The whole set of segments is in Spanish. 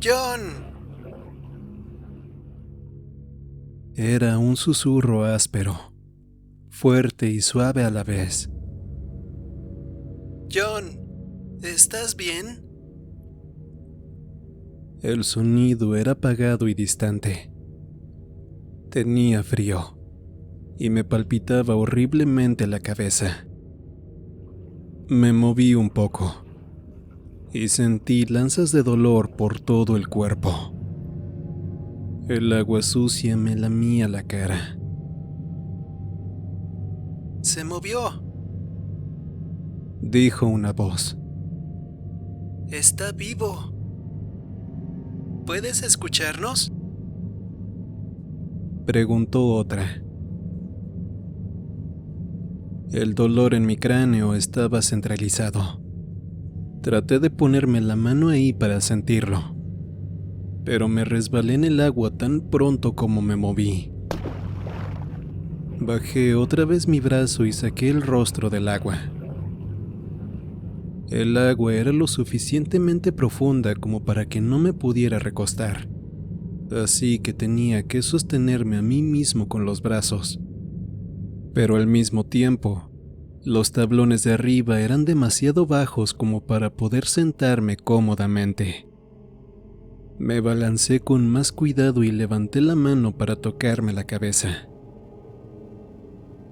¡John! Era un susurro áspero, fuerte y suave a la vez. John, ¿estás bien? El sonido era apagado y distante. Tenía frío y me palpitaba horriblemente la cabeza. Me moví un poco y sentí lanzas de dolor por todo el cuerpo. El agua sucia me lamía la cara. Se movió. Dijo una voz. Está vivo. ¿Puedes escucharnos? Preguntó otra. El dolor en mi cráneo estaba centralizado. Traté de ponerme la mano ahí para sentirlo, pero me resbalé en el agua tan pronto como me moví. Bajé otra vez mi brazo y saqué el rostro del agua. El agua era lo suficientemente profunda como para que no me pudiera recostar, así que tenía que sostenerme a mí mismo con los brazos. Pero al mismo tiempo, los tablones de arriba eran demasiado bajos como para poder sentarme cómodamente. Me balancé con más cuidado y levanté la mano para tocarme la cabeza.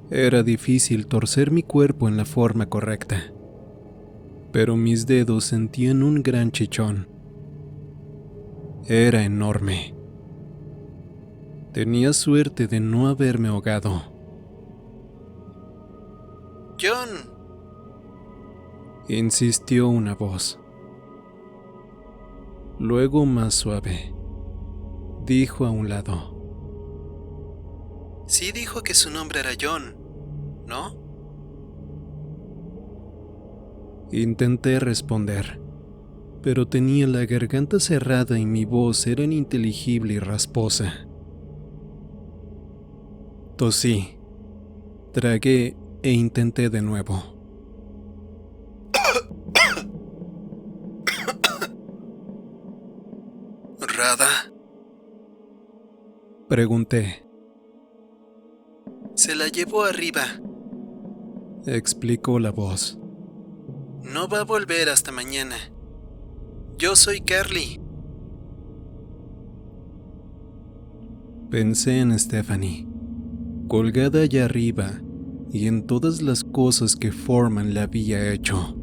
Era difícil torcer mi cuerpo en la forma correcta, pero mis dedos sentían un gran chichón. Era enorme. Tenía suerte de no haberme ahogado. John, Insistió una voz. Luego más suave. Dijo a un lado. sí dijo que su nombre era John, ¿no? Intenté responder, pero tenía la garganta cerrada y mi voz era ininteligible y rasposa. Tosí, tragué e intenté de nuevo. ¿Rada? Pregunté. Se la llevó arriba. Explicó la voz. No va a volver hasta mañana. Yo soy Carly. Pensé en Stephanie, colgada allá arriba y en todas las cosas que Foreman le había hecho.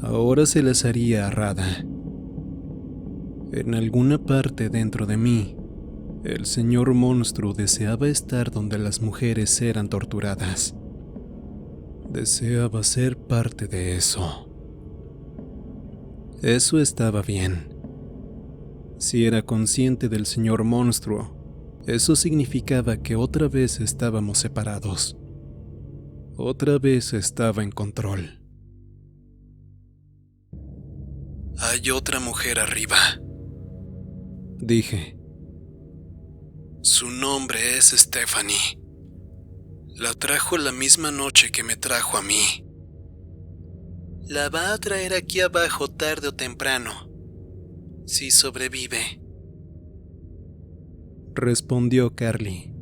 Ahora se las haría a Rada. En alguna parte dentro de mí, el señor monstruo deseaba estar donde las mujeres eran torturadas. Deseaba ser parte de eso. Eso estaba bien. Si era consciente del señor monstruo, eso significaba que otra vez estábamos separados. Otra vez estaba en control. Hay otra mujer arriba. Dije. Su nombre es Stephanie. La trajo la misma noche que me trajo a mí. La va a traer aquí abajo tarde o temprano, si sobrevive. Respondió Carly.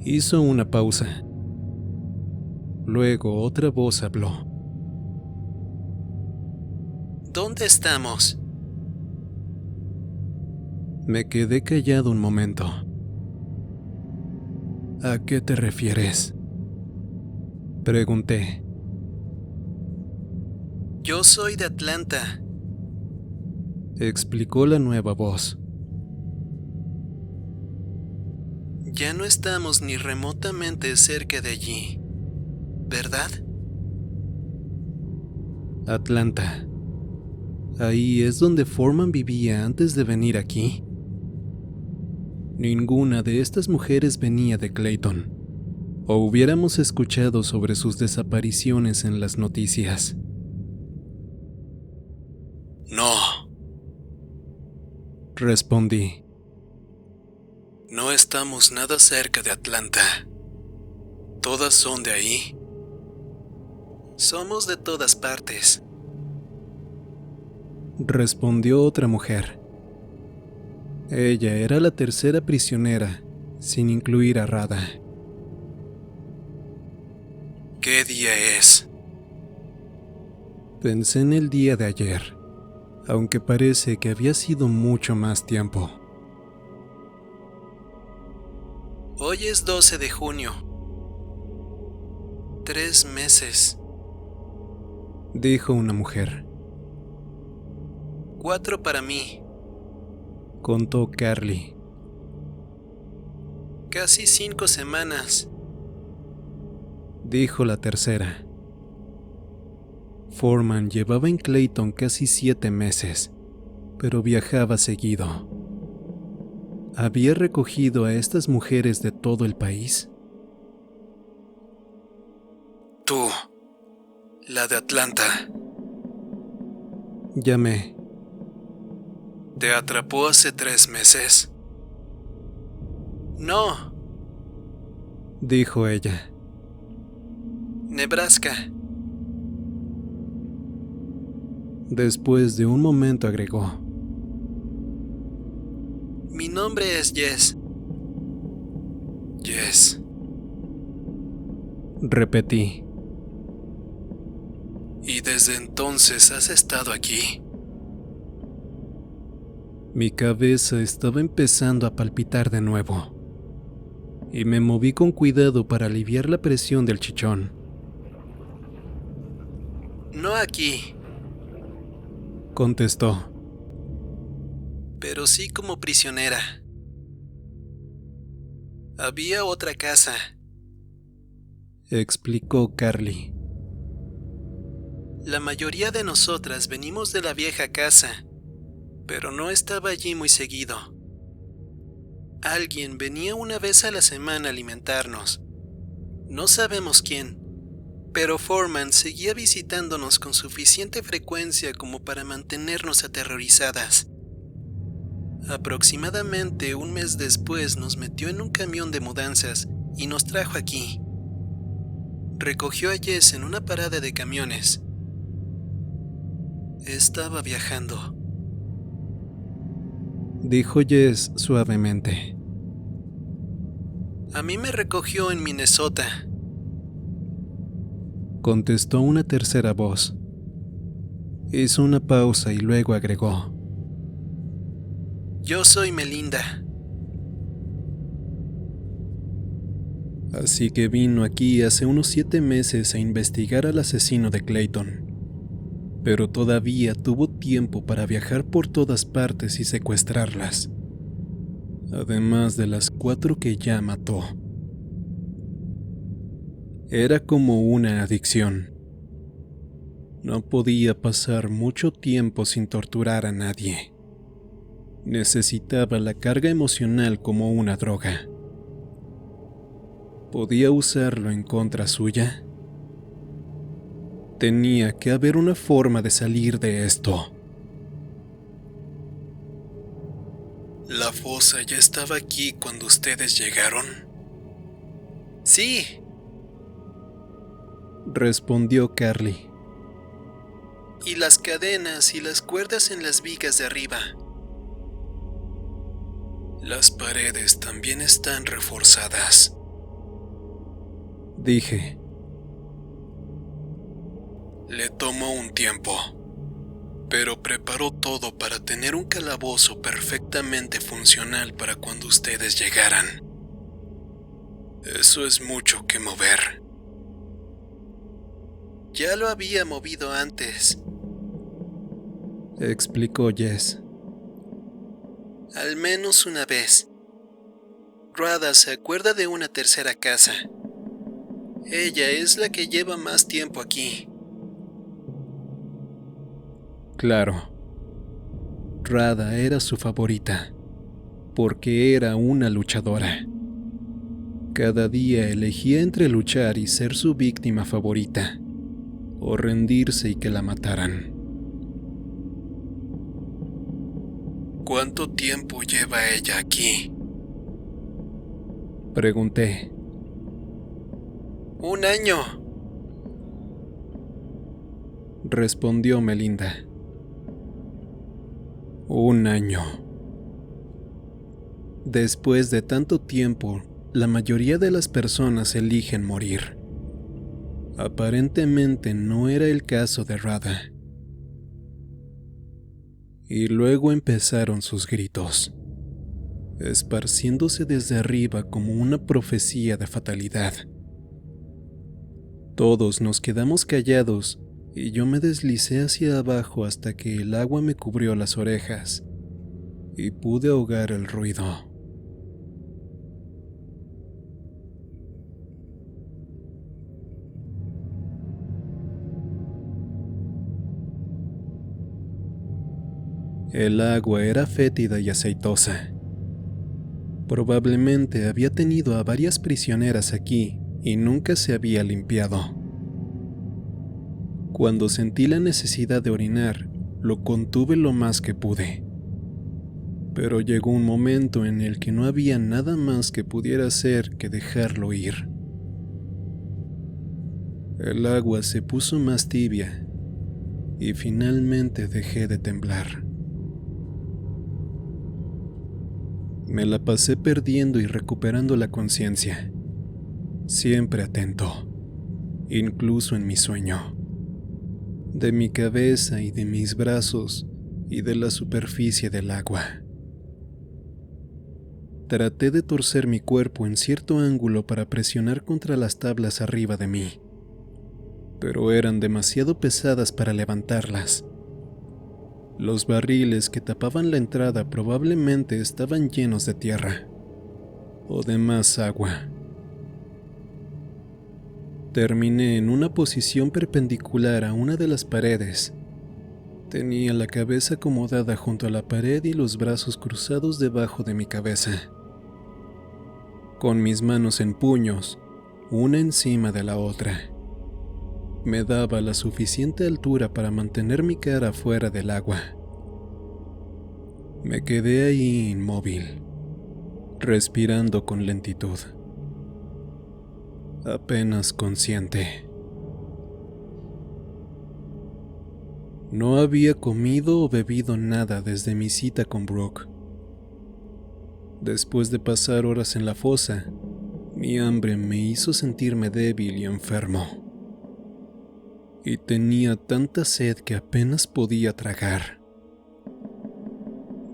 Hizo una pausa. Luego otra voz habló. ¿Dónde estamos? Me quedé callado un momento. ¿A qué te refieres? Pregunté. Yo soy de Atlanta. Explicó la nueva voz. Ya no estamos ni remotamente cerca de allí, ¿verdad? Atlanta. Ahí es donde Foreman vivía antes de venir aquí. Ninguna de estas mujeres venía de Clayton, o hubiéramos escuchado sobre sus desapariciones en las noticias. No. Respondí. No estamos nada cerca de Atlanta. Todas son de ahí. Somos de todas partes. respondió otra mujer. Ella era la tercera prisionera, sin incluir a Radha. ¿Qué día es? Pensé en el día de ayer, aunque parece que había sido mucho más tiempo. Hoy es 12 de junio. 3 meses. Dijo una mujer. 4 para mí. Contó Carly. Casi 5 semanas. Dijo la tercera. Foreman llevaba en Clayton casi 7 meses, pero viajaba seguido. ¿Había recogido a estas mujeres de todo el país? Tú, la de Atlanta, Llamé. ¿te atrapó hace 3 meses? No, Dijo ella. Nebraska. Después de un momento agregó. Mi nombre es Jess. Jess. Repetí. ¿Y desde entonces has estado aquí? Mi cabeza estaba empezando a palpitar de nuevo, y me moví con cuidado para aliviar la presión del chichón. No aquí, Contestó. pero sí como prisionera. Había otra casa. Explicó Carly. La mayoría de nosotras venimos de la vieja casa, pero no estaba allí muy seguido. Alguien venía una vez a la semana a alimentarnos. No sabemos quién, pero Foreman seguía visitándonos con suficiente frecuencia como para mantenernos aterrorizadas. Aproximadamente un mes después nos metió en un camión de mudanzas y nos trajo aquí. Recogió a Jess en una parada de camiones. Estaba viajando. Dijo Jess suavemente. A mí me recogió en Minnesota. Contestó una tercera voz. Hizo una pausa y luego agregó. Yo soy Melinda. Así que vino aquí hace unos 7 meses a investigar al asesino de Clayton. Pero todavía tuvo tiempo para viajar por todas partes y secuestrarlas. Además de las 4 que ya mató. Era como una adicción. No podía pasar mucho tiempo sin torturar a nadie. Necesitaba la carga emocional como una droga. ¿Podía usarlo en contra suya? Tenía que haber una forma de salir de esto. ¿La fosa ya estaba aquí cuando ustedes llegaron? Sí, Respondió Carly. y las cadenas y las cuerdas en las vigas de arriba. Las paredes también están reforzadas. Dije. Le tomó un tiempo, pero preparó todo para tener un calabozo perfectamente funcional para cuando ustedes llegaran. Eso es mucho que mover. Ya lo había movido antes. Explicó Jess. Al menos una vez. Radha se acuerda de una tercera casa. Ella es la que lleva más tiempo aquí. Claro. Radha era su favorita, porque era una luchadora. Cada día elegía entre luchar y ser su víctima favorita, o rendirse y que la mataran. ¿Cuánto tiempo lleva ella aquí? Pregunté. 1 año. Respondió Melinda. Un año. Después de tanto tiempo, la mayoría de las personas eligen morir. Aparentemente no era el caso de Radha. Y luego empezaron sus gritos, esparciéndose desde arriba como una profecía de fatalidad. Todos nos quedamos callados y yo me deslicé hacia abajo hasta que el agua me cubrió las orejas y pude ahogar el ruido. El agua era fétida y aceitosa. Probablemente había tenido a varias prisioneras aquí y nunca se había limpiado. Cuando sentí la necesidad de orinar, lo contuve lo más que pude. Pero llegó un momento en el que no había nada más que pudiera hacer que dejarlo ir. El agua se puso más tibia y finalmente dejé de temblar. Me la pasé perdiendo y recuperando la conciencia, siempre atento, incluso en mi sueño, de mi cabeza y de mis brazos y de la superficie del agua. Traté de torcer mi cuerpo en cierto ángulo para presionar contra las tablas arriba de mí, pero eran demasiado pesadas para levantarlas. Los barriles que tapaban la entrada probablemente estaban llenos de tierra o de más agua. Terminé en una posición perpendicular a una de las paredes. Tenía la cabeza acomodada junto a la pared y los brazos cruzados debajo de mi cabeza, con mis manos en puños, una encima de la otra. Me daba la suficiente altura para mantener mi cara fuera del agua. Me quedé ahí inmóvil, respirando con lentitud, apenas consciente. No había comido o bebido nada desde mi cita con Brooke. Después de pasar horas en la fosa, mi hambre me hizo sentirme débil y enfermo. Y tenía tanta sed que apenas podía tragar.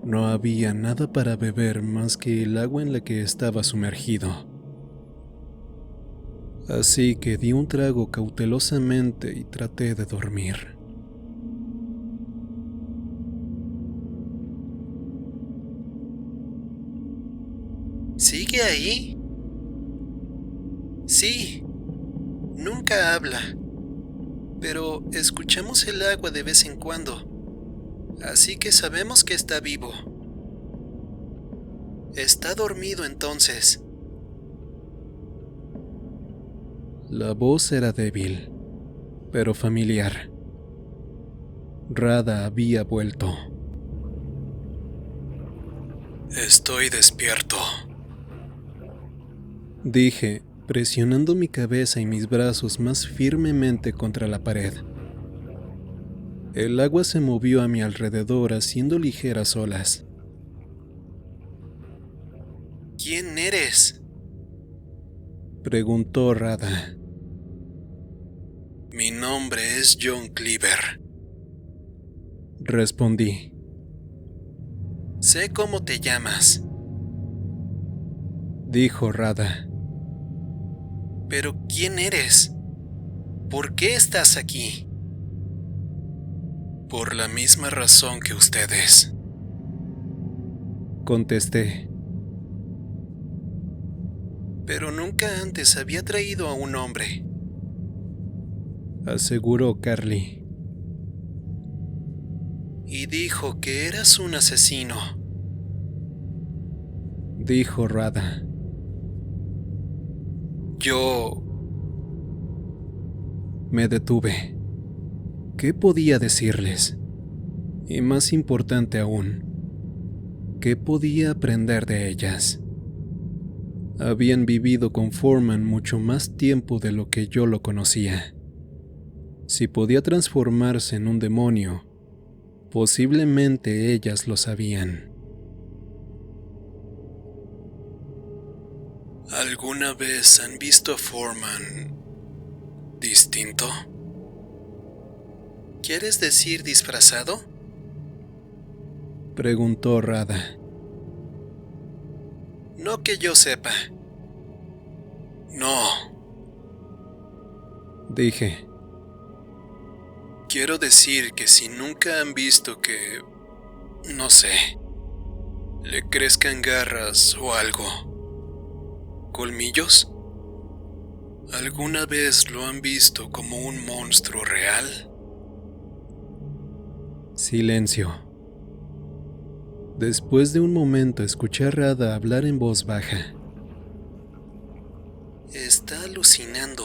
No había nada para beber más que el agua en la que estaba sumergido. Así que di un trago cautelosamente y traté de dormir. ¿Sigue ahí? Sí, nunca habla, pero escuchamos el agua de vez en cuando, así que sabemos que está vivo. Está dormido entonces. La voz era débil, pero familiar. Radha había vuelto. Estoy despierto, dije, presionando mi cabeza y mis brazos más firmemente contra la pared. El agua se movió a mi alrededor haciendo ligeras olas. ¿Quién eres?, preguntó Radha. Mi nombre es John Cleaver, respondí. Sé cómo te llamas, dijo Radha. Pero ¿quién eres? ¿Por qué estás aquí? Por la misma razón que ustedes, contesté. Pero nunca antes había traído a un hombre, aseguró Carly. Y dijo que eras un asesino, dijo Radha. Yo... Me detuve. ¿Qué podía decirles? Y más importante aún, ¿qué podía aprender de ellas? Habían vivido con Foreman mucho más tiempo de lo que yo lo conocía. Si podía transformarse en un demonio, Posiblemente ellas lo sabían. ¿Alguna vez han visto a Foreman distinto? ¿Quieres decir disfrazado? Preguntó Radha. No que yo sepa. No. Dije. Quiero decir que si nunca han visto que, no sé, le crezcan garras o algo, colmillos, ¿alguna vez lo han visto como un monstruo real? Silencio. Después de un momento escuché a Radha hablar en voz baja. Está alucinando.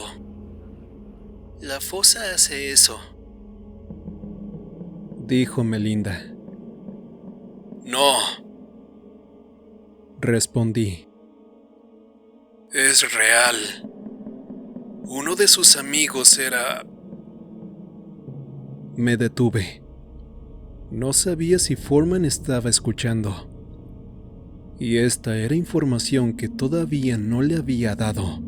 La fosa hace eso. Dijo Melinda. No. Respondí. Es real. Uno de sus amigos era... Me detuve. No sabía si Foreman estaba escuchando. Y esta era información que todavía no le había dado.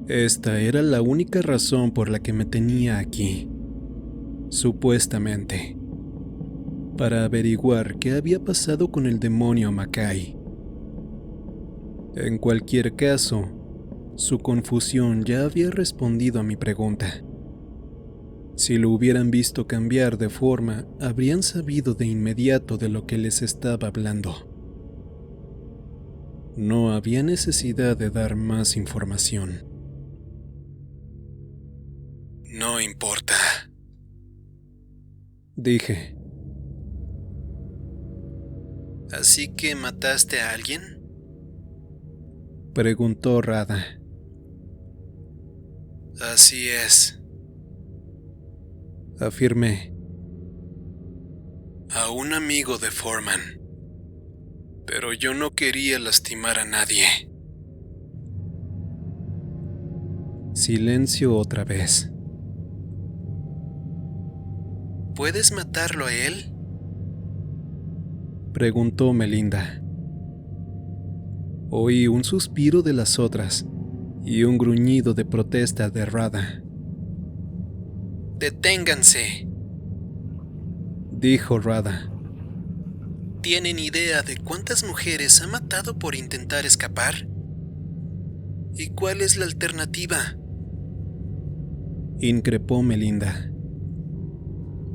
Esta era la única razón por la que me tenía aquí. Supuestamente. Para averiguar qué había pasado con el demonio Mackay. En cualquier caso, su confusión ya había respondido a mi pregunta. Si lo hubieran visto cambiar de forma, habrían sabido de inmediato de lo que les estaba hablando. No había necesidad de dar más información. No importa. Dije. ¿Así que mataste a alguien? Preguntó Radha. Así es. Afirmé. A un amigo de Foreman. Pero yo no quería lastimar a nadie. Silencio otra vez. ¿Puedes matarlo a él? Preguntó Melinda. Oí un suspiro de las otras y un gruñido de protesta de Radha. ¡Deténganse! Dijo Radha. ¿Tienen idea de cuántas mujeres ha matado por intentar escapar? ¿Y cuál es la alternativa? Increpó Melinda.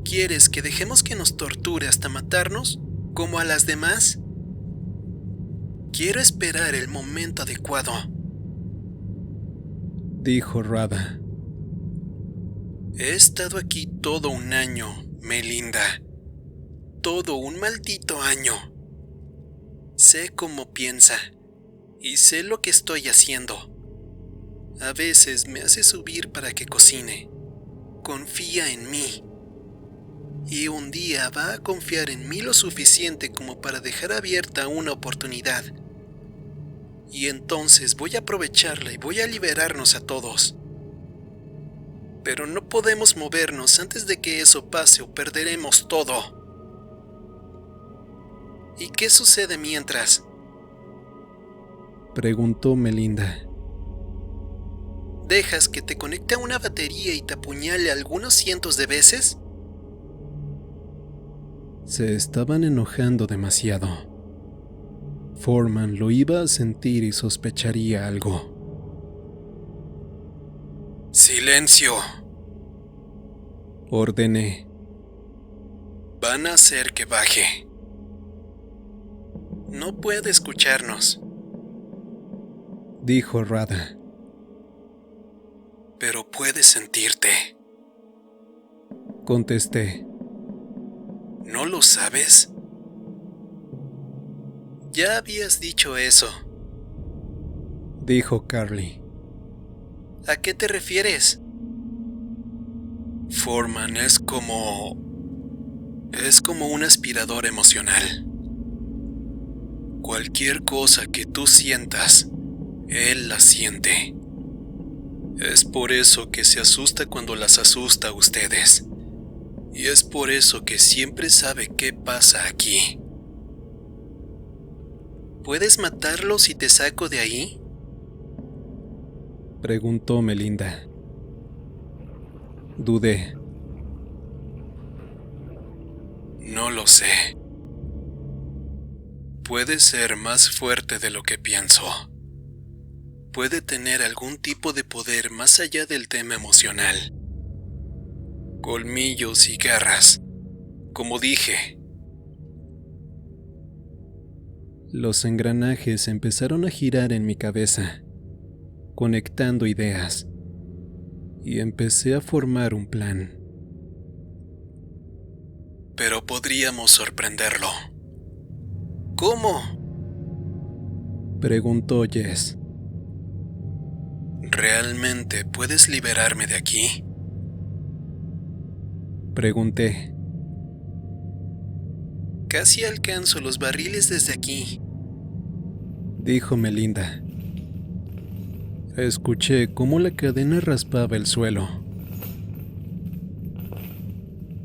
¿Quieres que dejemos que nos torture hasta matarnos, como a las demás? Quiero esperar el momento adecuado. Dijo Radha. He estado aquí todo un año, Melinda. Todo un maldito año. Sé cómo piensa y sé lo que estoy haciendo. A veces me hace subir para que cocine. Confía en mí. Y un día va a confiar en mí lo suficiente como para dejar abierta una oportunidad. Y entonces voy a aprovecharla y voy a liberarnos a todos. Pero no podemos movernos antes de que eso pase o perderemos todo. ¿Y qué sucede mientras? Preguntó Melinda. ¿Dejas que te conecte a una batería y te apuñale algunos cientos de veces? Se estaban enojando demasiado. Foreman lo iba a sentir y sospecharía algo. ¡Silencio! Ordené. Van a hacer que baje. No puede escucharnos. Dijo Radha. Pero puede sentirte. Contesté. ¿No lo sabes? Ya habías dicho eso. Dijo Carly. ¿A qué te refieres? Foreman es como un aspirador emocional. Cualquier cosa que tú sientas, él la siente. Es por eso que se asusta cuando las asusta a ustedes. Y es por eso que siempre sabe qué pasa aquí. ¿Puedes matarlo si te saco de ahí? Preguntó Melinda. Dudé. No lo sé. Puede ser más fuerte de lo que pienso. Puede tener algún tipo de poder más allá del tema emocional. Colmillos y garras, como dije. Los engranajes empezaron a girar en mi cabeza, conectando ideas, y empecé a formar un plan. Pero podríamos sorprenderlo. ¿Cómo? Preguntó Jess. ¿Realmente puedes liberarme de aquí? Pregunté. Casi alcanzo los barriles desde aquí, dijo Melinda. Escuché cómo la cadena raspaba el suelo.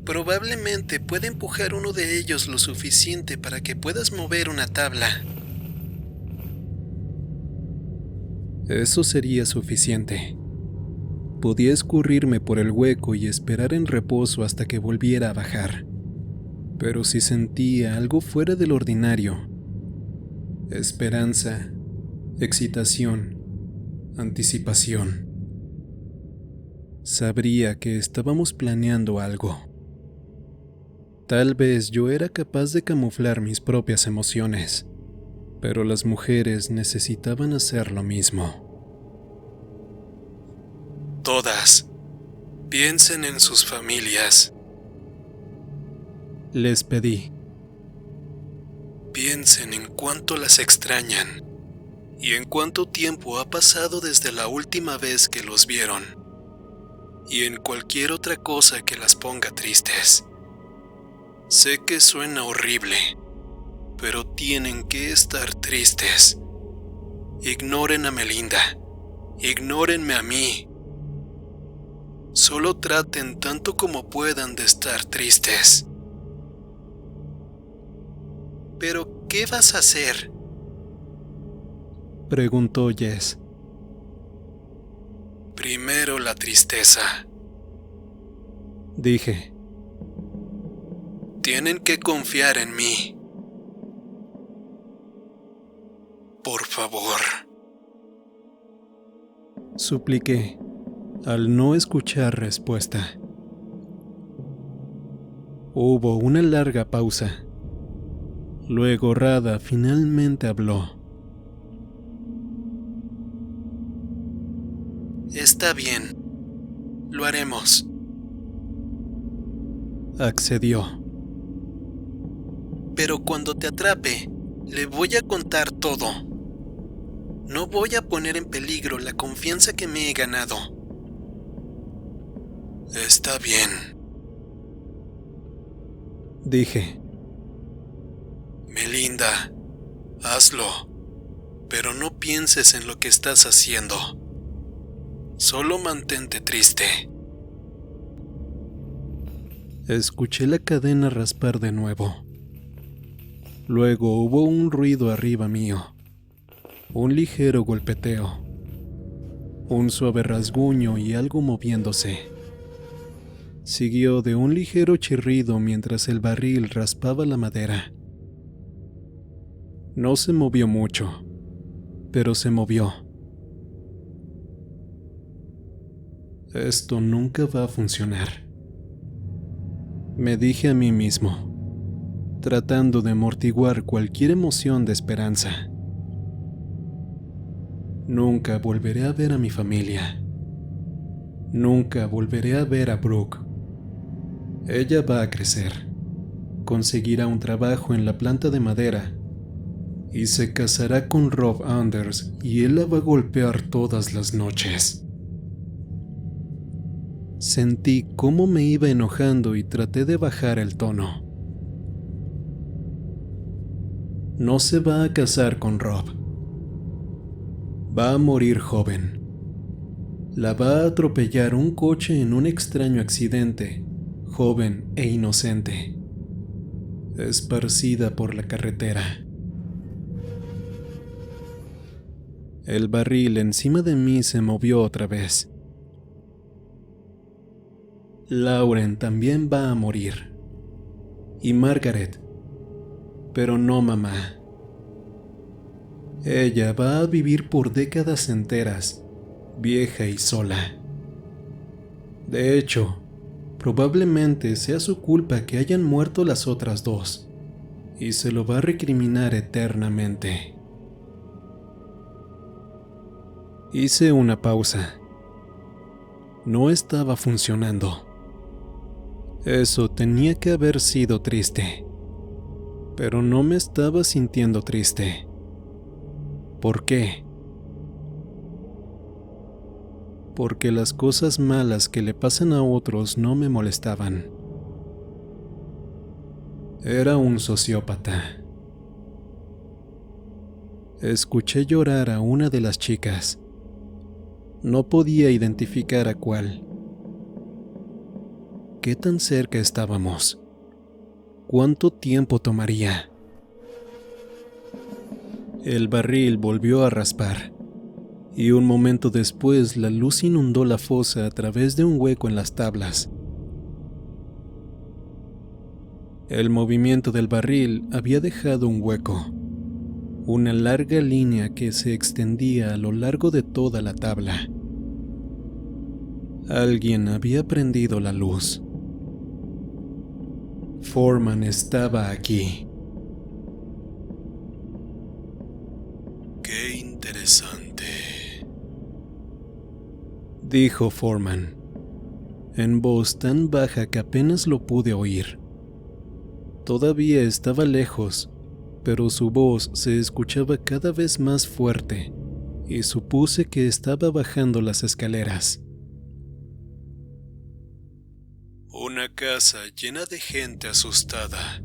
Probablemente pueda empujar uno de ellos lo suficiente para que puedas mover una tabla. Eso sería suficiente. Podía escurrirme por el hueco y esperar en reposo hasta que volviera a bajar. Pero si sentía algo fuera del ordinario, esperanza, excitación, anticipación, sabría que estábamos planeando algo. Tal vez yo era capaz de camuflar mis propias emociones, pero las mujeres necesitaban hacer lo mismo. Todas. Piensen en sus familias. Les pedí. Piensen en cuánto las extrañan y en cuánto tiempo ha pasado desde la última vez que los vieron y en cualquier otra cosa que las ponga tristes. Sé que suena horrible, pero tienen que estar tristes. Ignoren a Melinda. Ignórenme a mí. Solo traten tanto como puedan de estar tristes. ¿Pero qué vas a hacer? Preguntó Jess. Primero la tristeza. Dije. Tienen que confiar en mí. Por favor. Supliqué, al no escuchar respuesta. Hubo una larga pausa. Luego Radha finalmente habló. Está bien. Lo haremos. Accedió. Pero cuando te atrape, le voy a contar todo. No voy a poner en peligro la confianza que me he ganado. Está bien. Dije. Melinda, hazlo. Pero no pienses en lo que estás haciendo. Solo mantente triste. Escuché la cadena raspar de nuevo. Luego hubo un ruido arriba mío. Un ligero golpeteo. Un suave rasguño y algo moviéndose. Siguió de un ligero chirrido mientras el barril raspaba la madera. No se movió mucho, pero se movió. Esto nunca va a funcionar, me dije a mí mismo, tratando de amortiguar cualquier emoción de esperanza. Nunca volveré a ver a mi familia. Nunca volveré a ver a Brooke. Ella va a crecer, conseguirá un trabajo en la planta de madera y se casará con Rob Anders y él la va a golpear todas las noches. Sentí cómo me iba enojando y traté de bajar el tono. No se va a casar con Rob. Va a morir joven. La va a atropellar un coche en un extraño accidente, joven e inocente, esparcida por la carretera. El barril encima de mí se movió otra vez. Lauren también va a morir. Y Margaret. Pero no mamá. Ella va a vivir por décadas enteras, vieja y sola. De hecho, probablemente sea su culpa que hayan muerto las otras dos, y se lo va a recriminar eternamente. Hice una pausa. No estaba funcionando. Eso tenía que haber sido triste, pero no me estaba sintiendo triste. ¿Por qué? Porque las cosas malas que le pasan a otros no me molestaban. Era un sociópata. Escuché llorar a una de las chicas. No podía identificar a cuál. ¿Qué tan cerca estábamos? ¿Cuánto tiempo tomaría? El barril volvió a raspar, y un momento después la luz inundó la fosa a través de un hueco en las tablas. El movimiento del barril había dejado un hueco, una larga línea que se extendía a lo largo de toda la tabla. Alguien había prendido la luz. Foreman estaba aquí. Qué interesante, dijo Foreman, en voz tan baja que apenas lo pude oír. Todavía estaba lejos, pero su voz se escuchaba cada vez más fuerte, y supuse que estaba bajando las escaleras. Una casa llena de gente asustada,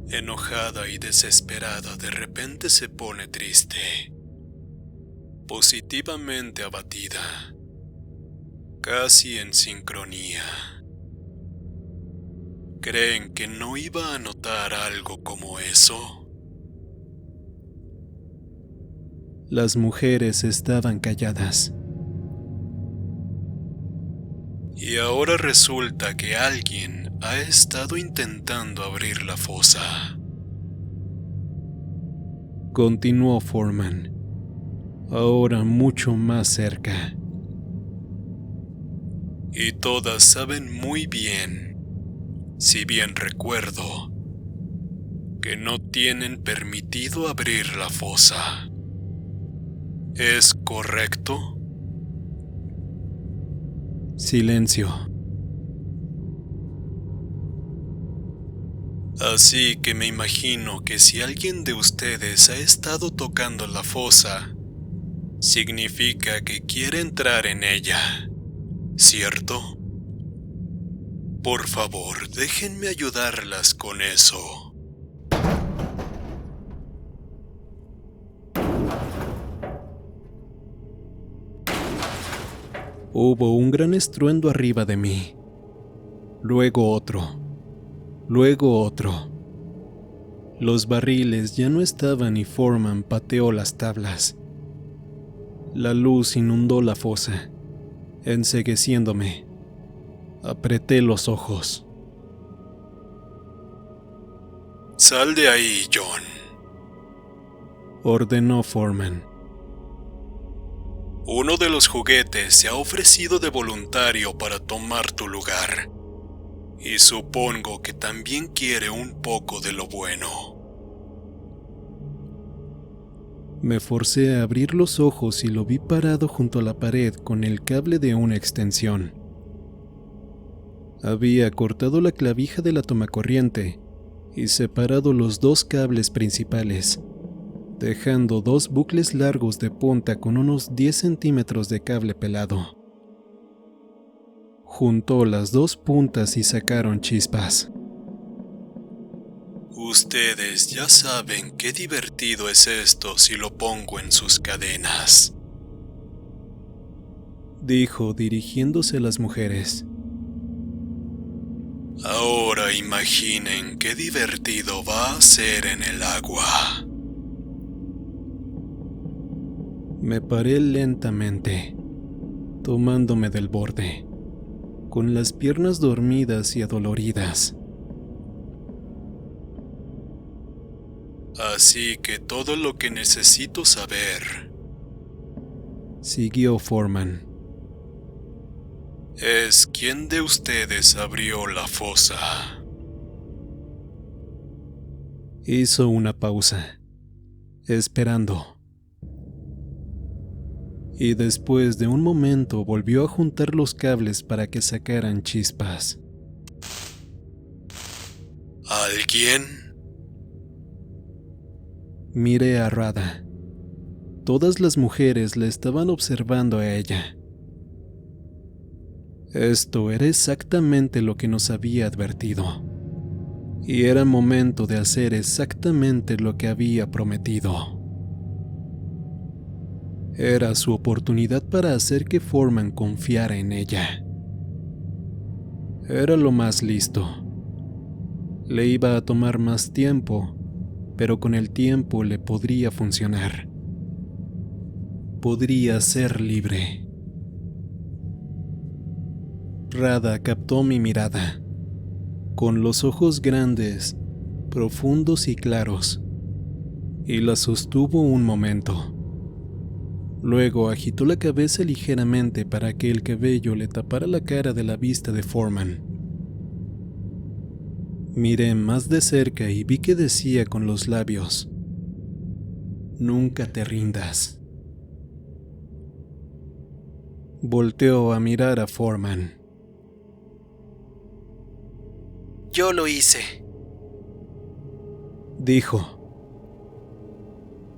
enojada y desesperada de repente se pone triste, positivamente abatida, casi en sincronía. ¿Creen que no iba a notar algo como eso? Las mujeres estaban calladas. Y ahora resulta que alguien ha estado intentando abrir la fosa, continuó Foreman, ahora mucho más cerca. Y todas saben muy bien, si bien recuerdo, que no tienen permitido abrir la fosa. ¿Es correcto? Silencio. Así que me imagino que si alguien de ustedes ha estado tocando la fosa, significa que quiere entrar en ella, ¿cierto? Por favor, déjenme ayudarlas con eso. Hubo un gran estruendo arriba de mí. Luego otro. Luego otro. Los barriles ya no estaban y Foreman pateó las tablas. La luz inundó la fosa, encegueciéndome. Apreté los ojos. Sal de ahí, John, ordenó Foreman. Uno de los juguetes se ha ofrecido de voluntario para tomar tu lugar. Y supongo que también quiere un poco de lo bueno. Me forcé a abrir los ojos y lo vi parado junto a la pared con el cable de una extensión. Había cortado la clavija de la tomacorriente y separado los dos cables principales, dejando dos bucles largos de punta con unos 10 centímetros de cable pelado. Juntó las dos puntas y sacaron chispas. Ustedes ya saben qué divertido es esto si lo pongo en sus cadenas, dijo dirigiéndose a las mujeres. Ahora imaginen qué divertido va a ser en el agua. Me paré lentamente, tomándome del borde, con las piernas dormidas y adoloridas. Así que todo lo que necesito saber, siguió Foreman, es quién de ustedes abrió la fosa. Hizo una pausa, esperando. Y después de un momento volvió a juntar los cables para que sacaran chispas. ¿Alguien? Miré a Radha. Todas las mujeres le estaban observando a ella. Esto era exactamente lo que nos había advertido. Y era momento de hacer exactamente lo que había prometido. Era su oportunidad para hacer que Foreman confiara en ella. Era lo más listo. Le iba a tomar más tiempo, pero con el tiempo le podría funcionar. Podría ser libre. Radha captó mi mirada, con los ojos grandes, profundos y claros, y la sostuvo un momento. Luego agitó la cabeza ligeramente para que el cabello le tapara la cara de la vista de Foreman. Miré más de cerca y vi que decía con los labios: «Nunca te rindas». Volteó a mirar a Foreman. Yo lo hice, dijo.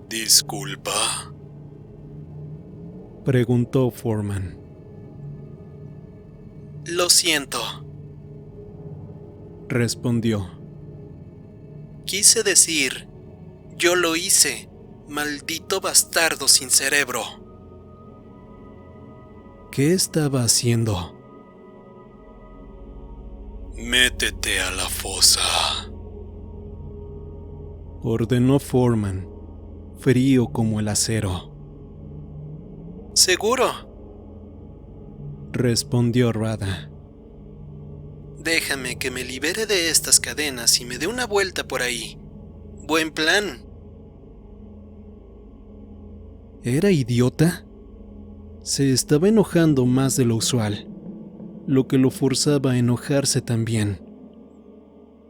¿Disculpa? Preguntó Foreman. Lo siento, respondió. quise decir, yo lo hice, maldito bastardo sin cerebro. ¿Qué estaba haciendo? Métete a la fosa, ordenó Foreman, frío como el acero. ¿Seguro? Respondió Radha. Déjame que me libere de estas cadenas y me dé una vuelta por ahí. Buen plan. ¿Era idiota? Se estaba enojando más de lo usual, lo que lo forzaba a enojarse también.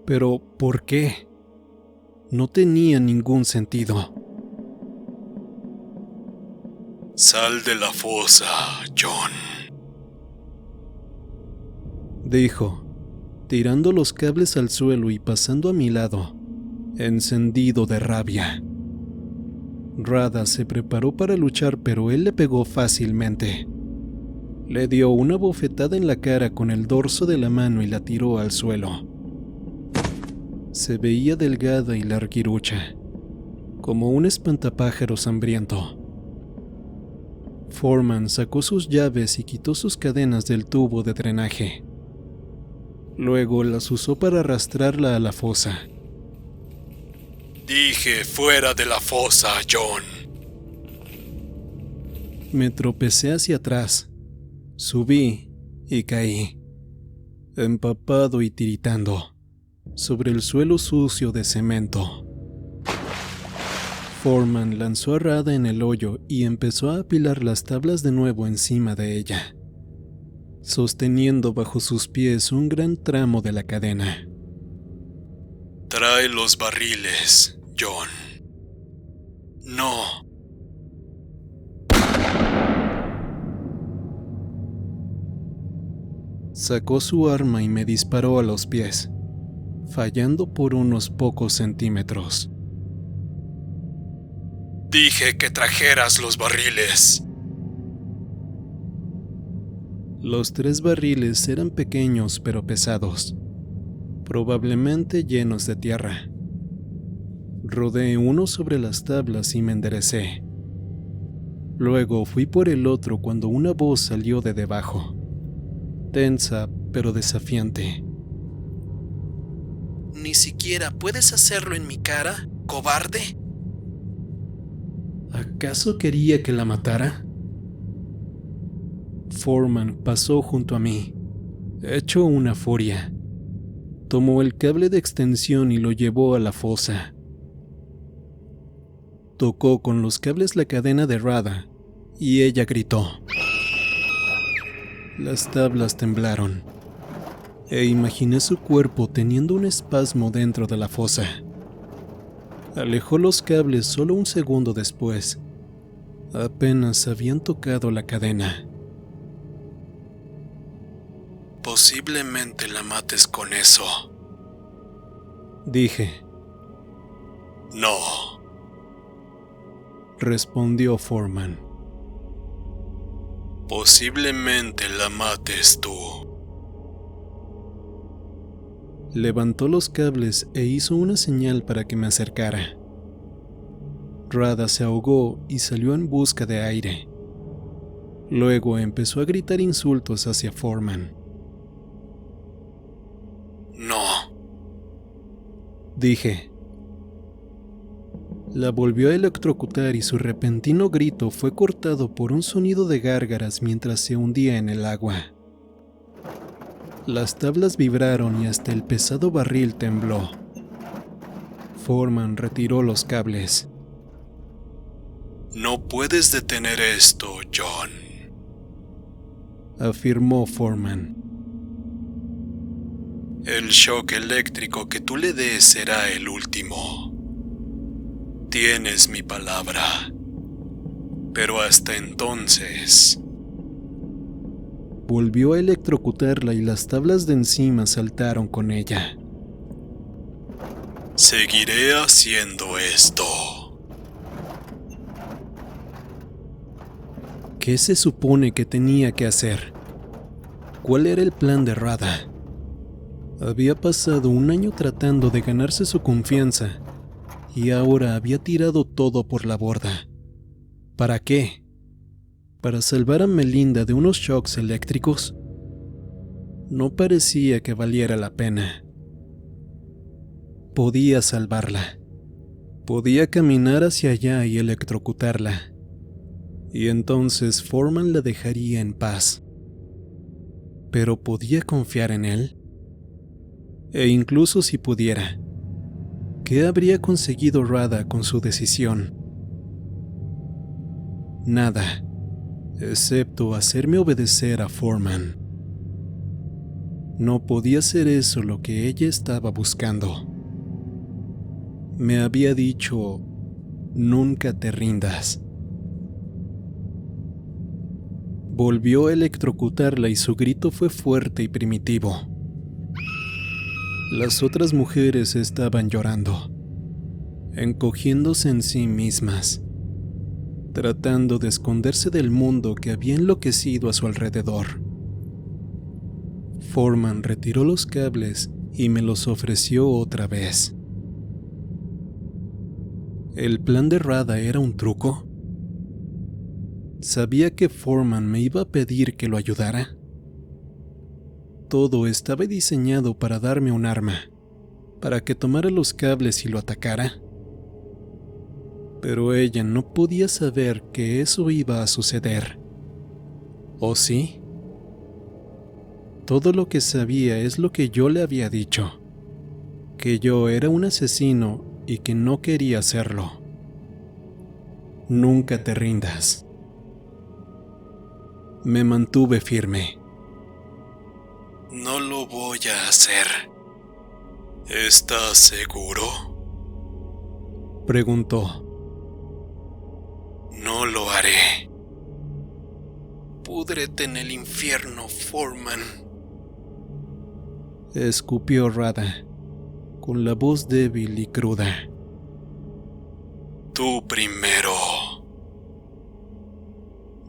Pero, ¿por qué? No tenía ningún sentido. Sal de la fosa, John, dijo, tirando los cables al suelo y pasando a mi lado, encendido de rabia. Radha se preparó para luchar, pero él le pegó fácilmente. Le dio una bofetada en la cara con el dorso de la mano y la tiró al suelo. Se veía delgada y larguirucha, como un espantapájaros hambriento. Foreman sacó sus llaves y quitó sus cadenas del tubo de drenaje. Luego las usó para arrastrarla a la fosa. Dije fuera de la fosa, John. Me tropecé hacia atrás, subí y caí, empapado y tiritando, sobre el suelo sucio de cemento. Foreman lanzó a Radha en el hoyo y empezó a apilar las tablas de nuevo encima de ella, sosteniendo bajo sus pies un gran tramo de la cadena. Trae los barriles, John. No. Sacó su arma y me disparó a los pies, fallando por unos pocos centímetros. Dije que trajeras los barriles. Los 3 barriles eran pequeños pero pesados, probablemente llenos de tierra. Rodé uno sobre las tablas y me enderecé. Luego fui por el otro cuando una voz salió de debajo, tensa pero desafiante. ¿Ni siquiera puedes hacerlo en mi cara, cobarde? ¿Acaso quería que la matara? Foreman pasó junto a mí, hecho una furia. Tomó el cable de extensión y lo llevó a la fosa. Tocó con los cables la cadena de Radha y ella gritó. Las tablas temblaron e imaginé su cuerpo teniendo un espasmo dentro de la fosa. Alejó los cables solo un segundo después. Apenas habían tocado la cadena. Posiblemente la mates con eso, dije. No, respondió Foreman. Posiblemente la mates tú. Levantó los cables e hizo una señal para que me acercara. Radha se ahogó y salió en busca de aire. Luego empezó a gritar insultos hacia Foreman. No, dije. La volvió a electrocutar y su repentino grito fue cortado por un sonido de gárgaras mientras se hundía en el agua. Las tablas vibraron y hasta el pesado barril tembló. Foreman retiró los cables. No puedes detener esto, John, afirmó Foreman. El shock eléctrico que tú le des será el último. Tienes mi palabra. Pero hasta entonces... Volvió a electrocutarla y las tablas de encima saltaron con ella. Seguiré haciendo esto. ¿Qué se supone que tenía que hacer? ¿Cuál era el plan de Radha? Había pasado un año tratando de ganarse su confianza y ahora había tirado todo por la borda. ¿Para qué? ¿Para salvar a Melinda de unos shocks eléctricos? No parecía que valiera la pena. Podía salvarla. Podía caminar hacia allá y electrocutarla. Y entonces Foreman la dejaría en paz. Pero ¿podía confiar en él? E incluso si pudiera, ¿qué habría conseguido Radha con su decisión? Nada, excepto hacerme obedecer a Foreman. No podía ser eso lo que ella estaba buscando. Me había dicho, nunca te rindas. Volvió a electrocutarla y su grito fue fuerte y primitivo. Las otras mujeres estaban llorando, encogiéndose en sí mismas, tratando de esconderse del mundo que había enloquecido a su alrededor. Foreman retiró los cables y me los ofreció otra vez. ¿El plan de Radha era un truco? ¿Sabía que Foreman me iba a pedir que lo ayudara? Todo estaba diseñado para darme un arma, para que tomara los cables y lo atacara. Pero ella no podía saber que eso iba a suceder. ¿O sí? Todo lo que sabía es lo que yo le había dicho, que yo era un asesino y que no quería hacerlo. Nunca te rindas. Me mantuve firme. No lo voy a hacer. ¿Estás seguro? Preguntó. No lo haré. Púdrete en el infierno, Foreman. Escupió Radha, con la voz débil y cruda. Tú primero,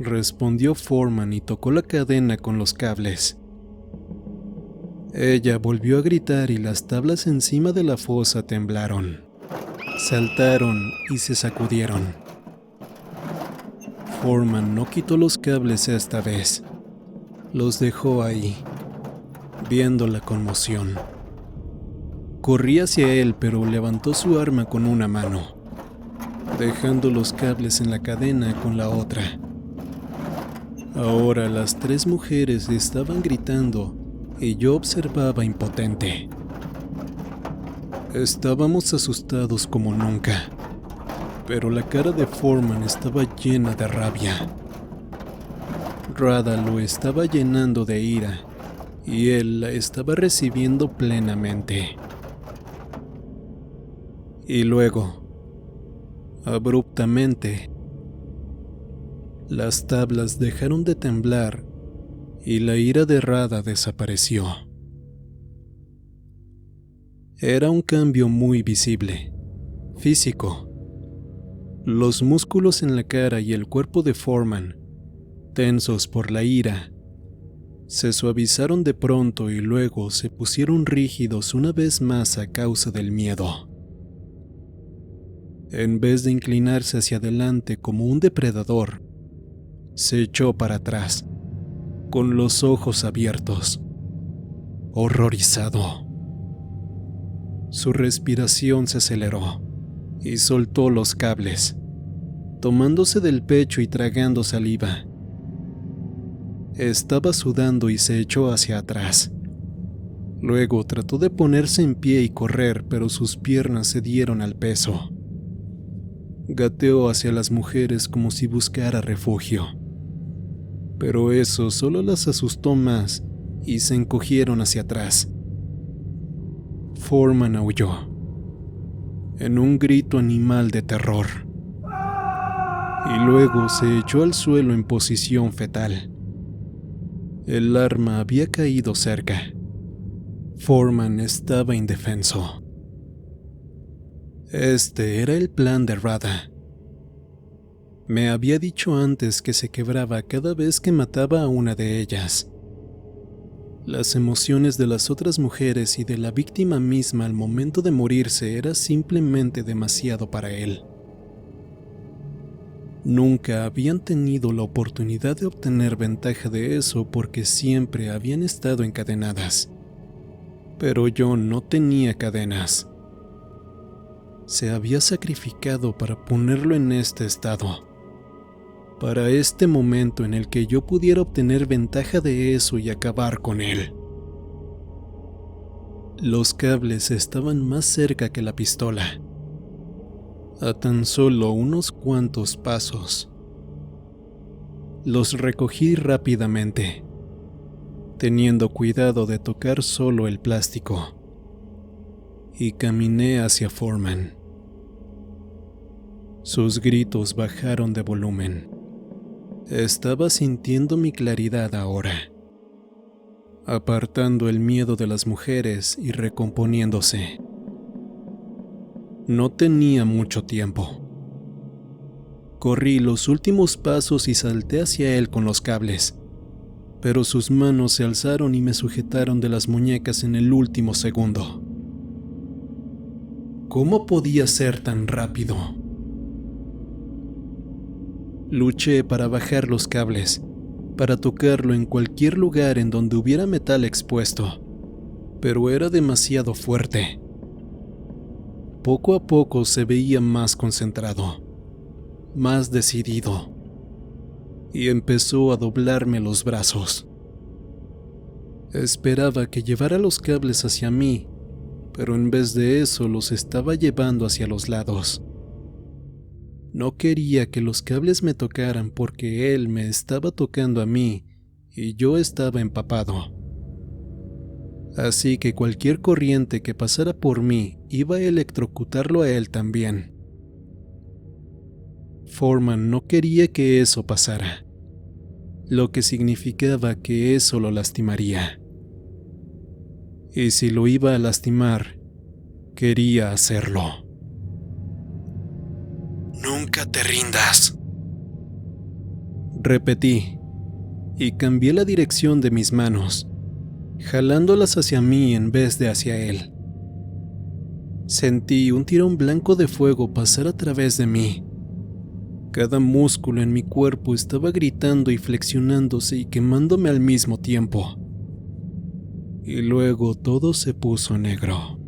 respondió Foreman y tocó la cadena con los cables. Ella volvió a gritar y las tablas encima de la fosa temblaron, saltaron y se sacudieron. Foreman no quitó los cables esta vez, los dejó ahí, viendo la conmoción. Corrí hacia él, pero levantó su arma con una mano, dejando los cables en la cadena con la otra. Ahora las 3 mujeres estaban gritando y yo observaba impotente. Estábamos asustados como nunca, pero la cara de Foreman estaba llena de rabia. Rada lo estaba llenando de ira y él la estaba recibiendo plenamente. Y luego, abruptamente, las tablas dejaron de temblar y la ira de Rada desapareció. Era un cambio muy visible, físico. Los músculos en la cara y el cuerpo de Foreman, tensos por la ira, se suavizaron de pronto y luego se pusieron rígidos una vez más a causa del miedo. En vez de inclinarse hacia adelante como un depredador, se echó para atrás, con los ojos abiertos, horrorizado. Su respiración se aceleró y soltó los cables, tomándose del pecho y tragando saliva. Estaba sudando y se echó hacia atrás. Luego trató de ponerse en pie y correr, pero sus piernas cedieron al peso. Gateó hacia las mujeres como si buscara refugio. Pero eso solo las asustó más y se encogieron hacia atrás. Foreman aulló, en un grito animal de terror, y luego se echó al suelo en posición fetal. El arma había caído cerca. Foreman estaba indefenso. Este era el plan de Rada. Me había dicho antes que se quebraba cada vez que mataba a una de ellas. Las emociones de las otras mujeres y de la víctima misma al momento de morirse era simplemente demasiado para él. Nunca habían tenido la oportunidad de obtener ventaja de eso porque siempre habían estado encadenadas. Pero yo no tenía cadenas. Se había sacrificado para ponerlo en este estado, para este momento en el que yo pudiera obtener ventaja de eso y acabar con él. Los cables estaban más cerca que la pistola, a tan solo unos cuantos pasos. Los recogí rápidamente, teniendo cuidado de tocar solo el plástico, y caminé hacia Foreman. Sus gritos bajaron de volumen. Estaba sintiendo mi claridad ahora, apartando el miedo de las mujeres y recomponiéndose. No tenía mucho tiempo. Corrí los últimos pasos y salté hacia él con los cables, pero sus manos se alzaron y me sujetaron de las muñecas en el último segundo. ¿Cómo podía ser tan rápido? Luché para bajar los cables, para tocarlo en cualquier lugar en donde hubiera metal expuesto, pero era demasiado fuerte. Poco a poco se veía más concentrado, más decidido, y empezó a doblarme los brazos. Esperaba que llevara los cables hacia mí, pero en vez de eso los estaba llevando hacia los lados. No quería que los cables me tocaran porque él me estaba tocando a mí y yo estaba empapado. Así que cualquier corriente que pasara por mí iba a electrocutarlo a él también. Foreman no quería que eso pasara, lo que significaba que eso lo lastimaría. Y si lo iba a lastimar, quería hacerlo. Nunca te rindas, repetí, y cambié la dirección de mis manos, jalándolas hacia mí en vez de hacia él. Sentí un tirón blanco de fuego pasar a través de mí. Cada músculo en mi cuerpo estaba gritando y flexionándose y quemándome al mismo tiempo. Y luego todo se puso negro.